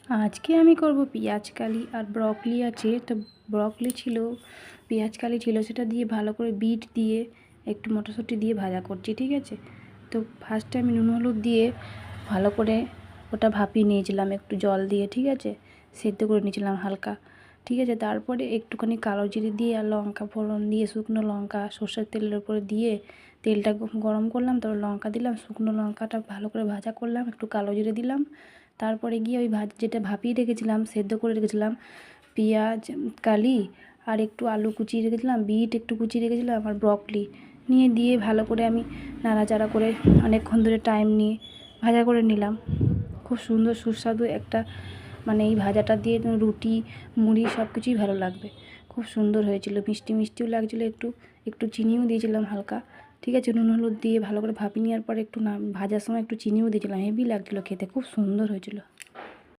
আজকে আমি করব পেঁয়াজ কালি আর ব্রকলি আছে, তো ব্রকলি ছিল, পেঁয়াজ কালি ছিল, সেটা দিয়ে ভালো করে বিট দিয়ে একটু মটরশুঁটি দিয়ে ভাজা করছি, ঠিক আছে। তো ফার্স্টে আমি নুন হলুদ দিয়ে ভালো করে ওটা ভাপিয়ে নিয়েছিলাম একটু জল দিয়ে, ঠিক আছে, সেদ্ধ করে নিয়েছিলাম হালকা, ঠিক আছে। তারপরে একটুখানি কালো জিরে দিয়ে আর লঙ্কা ফোড়ন দিয়ে, শুকনো লঙ্কা সর্ষের তেলের উপরে দিয়ে তেলটা গরম করলাম, তারপর লঙ্কা দিলাম, শুকনো লঙ্কাটা ভালো করে ভাজা করলাম, একটু কালো জিরে দিলাম, তারপরে গিয়ে ওই যেটা ভাপিয়ে রেখেছিলাম, সেদ্ধ করে রেখেছিলাম পেঁয়াজ কালি আর একটু আলু কুচিয়ে রেখেছিলাম, বিট একটু কুচিয়ে রেখেছিলাম আর ব্রকলি নিয়ে দিয়ে ভালো করে আমি নাড়াচাড়া করে অনেকক্ষণ ধরে টাইম নিয়ে ভাজা করে নিলাম। খুব সুন্দর সুস্বাদু একটা, মানে এই ভাজাটা দিয়ে রুটি মুড়ি সব কিছুই ভালো লাগবে। খুব সুন্দর হয়েছিল, মিষ্টি মিষ্টিও লাগছিলো, একটু একটু চিনিও দিয়েছিলাম হালকা, ঠিক আছে। নুন হলুদ দিয়ে ভালো করে ভাপিয়ে নেওয়ার পরে একটু ভাজার সময় একটু চিনিও দিয়েছিলাম, হেভি লাগছিলো খেতে, খুব সুন্দর হয়েছিল।